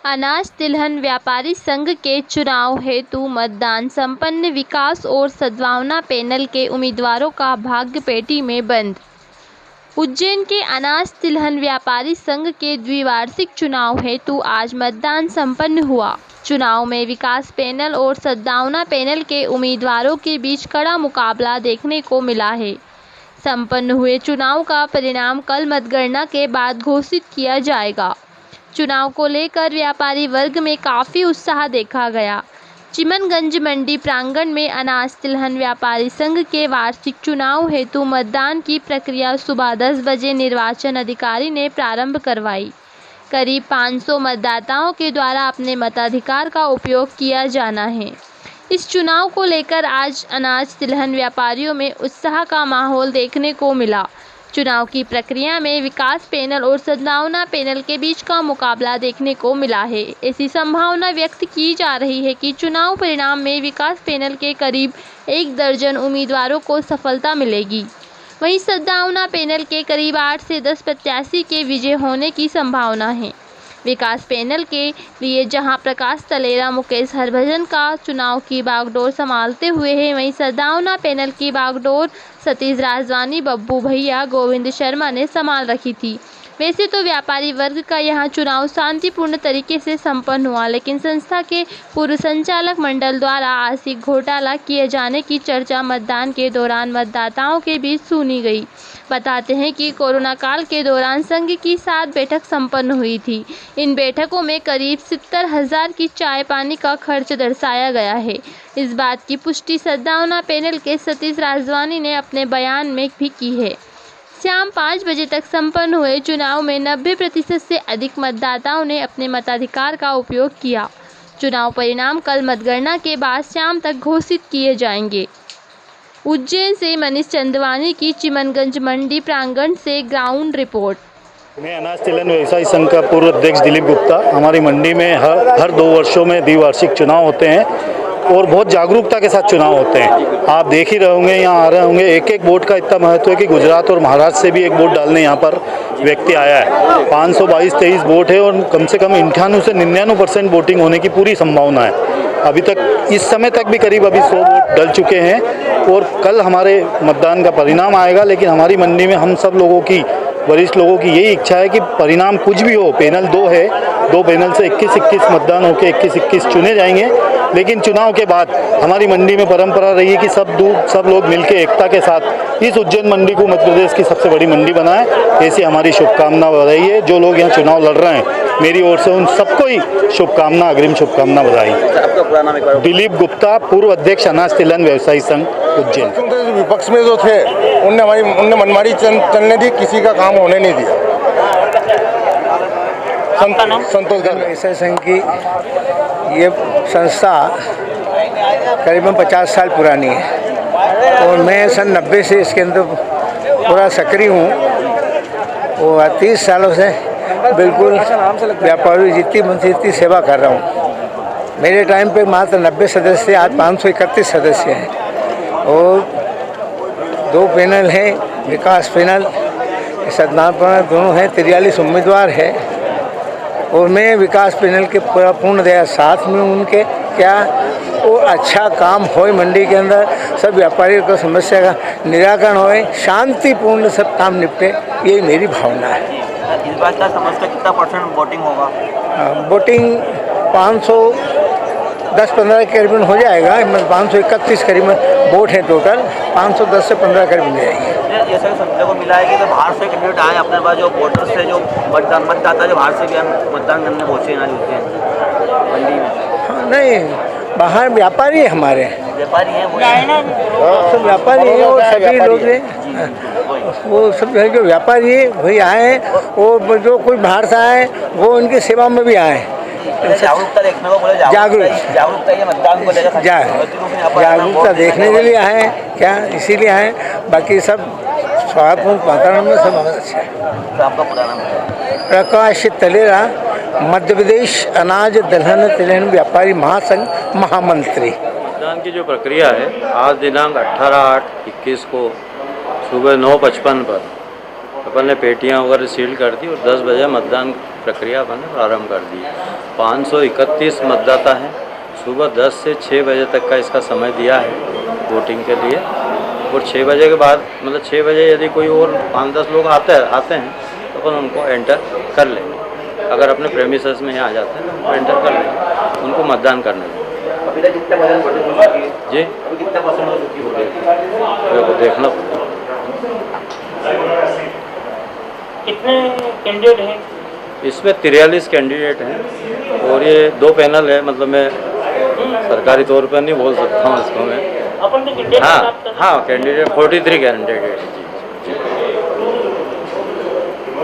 अनाज तिलहन व्यापारी संघ के चुनाव हेतु मतदान संपन्न। विकास और सद्भावना पैनल के उम्मीदवारों का भाग्य पेटी में बंद। उज्जैन के अनाज तिलहन व्यापारी संघ के द्विवार्षिक चुनाव हेतु आज मतदान संपन्न हुआ। चुनाव में विकास पैनल और सद्भावना पैनल के उम्मीदवारों के बीच कड़ा मुकाबला देखने को मिला है। संपन्न हुए चुनाव का परिणाम कल मतगणना के बाद घोषित किया जाएगा। चुनाव को लेकर व्यापारी वर्ग में काफी उत्साह देखा गया। चिमनगंज मंडी प्रांगण में अनाज तिलहन व्यापारी संघ के वार्षिक चुनाव हेतु मतदान की प्रक्रिया सुबह 10 बजे निर्वाचन अधिकारी ने प्रारंभ करवाई। करीब 500 मतदाताओं के द्वारा अपने मताधिकार का उपयोग किया जाना है। इस चुनाव को लेकर आज अनाज तिलहन व्यापारियों में उत्साह का माहौल देखने को मिला। चुनाव की प्रक्रिया में विकास पैनल और सद्भावना पैनल के बीच का मुकाबला देखने को मिला है। ऐसी संभावना व्यक्त की जा रही है कि चुनाव परिणाम में विकास पैनल के करीब 1 दर्जन उम्मीदवारों को सफलता मिलेगी। वहीं सद्भावना पैनल के करीब 8 से 10 प्रत्याशी के विजय होने की संभावना है। विकास पैनल के लिए जहां प्रकाश तलेरा मुकेश हरभजन का चुनाव की बागडोर संभालते हुए है, वहीं सद्भावना पैनल की बागडोर सतीश राजवानी, बब्बू भैया, गोविंद शर्मा ने संभाल रखी थी। वैसे तो व्यापारी वर्ग का यहां चुनाव शांतिपूर्ण तरीके से संपन्न हुआ, लेकिन संस्था के पूर्व संचालक मंडल द्वारा आर्थिक घोटाला किए जाने की चर्चा मतदान के दौरान मतदाताओं के बीच सुनी गई। बताते हैं कि कोरोना काल के दौरान संघ की 7 बैठक संपन्न हुई थी। इन बैठकों में करीब 70,000 की चाय पानी का खर्च दर्शाया गया है। इस बात की पुष्टि सद्भावना पैनल के सतीश राजवानी ने अपने बयान में भी की है। शाम 5 बजे तक संपन्न हुए चुनाव में 90% से अधिक मतदाताओं ने अपने मताधिकार का उपयोग किया। चुनाव परिणाम कल मतगणना के बाद शाम तक घोषित किए जाएंगे। उज्जैन से मनीष चंदवानी की चिमनगंज मंडी प्रांगण से ग्राउंड रिपोर्ट। मैं अनाज तिलहन व्यवसायी संघ का पूर्व अध्यक्ष दिलीप गुप्ता। हमारी मंडी में हर 2 वर्षों में द्विवार्षिक चुनाव होते हैं और बहुत जागरूकता के साथ चुनाव होते हैं। आप देख ही रहे होंगे, यहाँ आ रहे होंगे, एक वोट का इतना महत्व है कि गुजरात और महाराष्ट्र से भी एक वोट डालने यहाँ पर व्यक्ति आया है। 522-23 वोट है और कम से कम 98 से 99% वोटिंग होने की पूरी संभावना है। अभी तक इस समय तक भी करीब अभी 100 वोट डल चुके हैं और कल हमारे मतदान का परिणाम आएगा। लेकिन हमारी मंडी में हम सब लोगों की, वरिष्ठ लोगों की यही इच्छा है कि परिणाम कुछ भी हो, पैनल 2 है, 2 पैनल से 21-21 मतदान होकर 21-21 चुने जाएंगे। लेकिन चुनाव के बाद हमारी मंडी में परंपरा रही है कि सब लोग मिलकर एकता के साथ इस उज्जैन मंडी को मध्य प्रदेश की सबसे बड़ी मंडी बनाए। ऐसी हमारी शुभकामना बधाई है। जो लोग यहाँ चुनाव लड़ रहे हैं, मेरी ओर से उन सबको ही शुभकामना, अग्रिम शुभकामना बधाई। दिलीप गुप्ता, पूर्व अध्यक्ष अनाज तिलहन व्यवसायी संघ उज्जैन। विपक्ष में जो थे उनने मनमानी चलने दी, किसी का काम होने नहीं दिया। संतोष व्यवसायी संघ की ये संस्था करीबन 50 साल पुरानी है और मैं सन 90 से इसके अंदर पूरा सक्रिय हूँ और 30 सालों से बिल्कुल व्यापारी जितनी मनसी जितनी सेवा कर रहा हूँ। मेरे टाइम पे मात्र 90 सदस्य, आज 531 सदस्य हैं और 2 पैनल हैं, विकास पैनल, सद्भावना पैनल, दोनों हैं। 43 उम्मीदवार है और मैं विकास पैनल के पूरा पूर्ण दया साथ में उनके क्या वो अच्छा काम होए, मंडी के अंदर सब व्यापारियों को समस्या का निराकरण होए, शांतिपूर्ण सब काम निपटे, यही मेरी भावना है। इस बार क्या समझते, कितना % वोटिंग होगा? वोटिंग 510-15 करीबन हो जाएगा। 531 करीबन वोट है टोटल, 510 से 15 करीबन हो जाएगी। जैसे समझने को मिला है कि तो बाहर से कैंडिडेट आए, अपने पास जो वोटर से जो मतदाता जो बाहर से भी मतदान करने पहुँचे हैं मंडी में। नहीं, बाहर व्यापारी है, हमारे व्यापारी हैं, सब व्यापारी हैं और सभी लोग हैं, वो सब जो व्यापारी है वही आए हैं और जो कोई बाहर से आए वो उनकी सेवा में भी आए। जागरूकता देखने को बोले, जागरूकता ये मतदान को लेकर जागरूकता देखने के लिए आए क्या, इसीलिए आए। बाकी सब स्वागतपूर्ण वातावरण में सब अच्छा है। तो आपका पूरा नाम? प्रकाश तलेरा, मध्य प्रदेश अनाज दलहन तिलहन व्यापारी महासंघ महामंत्री। मतदान की जो प्रक्रिया है, आज दिनांक 18/8/21 को सुबह 9:55 पर अपन ने पेटियां वगैरह सील कर दी और 10 बजे मतदान प्रक्रिया अपन ने प्रारंभ कर दी। 531 मतदाता हैं। सुबह 10 से 6 बजे तक का इसका समय दिया है वोटिंग के लिए, और 6 बजे के बाद मतलब 6 बजे यदि कोई और 5-10 लोग आते हैं तो अपन उनको एंटर कर लेंगे। अगर अपने प्रेमिसेस में यहाँ आ जाते हैं तो एंटर कर लेंगे, उनको मतदान करने देंगे। अभी तक कितना परसेंट वोटिंग हो चुकी है? जी अभी कितना परसेंट हो चुकी है? देखो देखना पड़ेगा। कितने कैंडिडेट हैं? इसमें 43 कैंडिडेट हैं और ये 2 पैनल है, मतलब मैं सरकारी तौर पर नहीं बोल सकता हूँ इसको मैं। अपन ने कैंडिडेट हाँ कैंडिडेट 43 कैंडिडेट जी।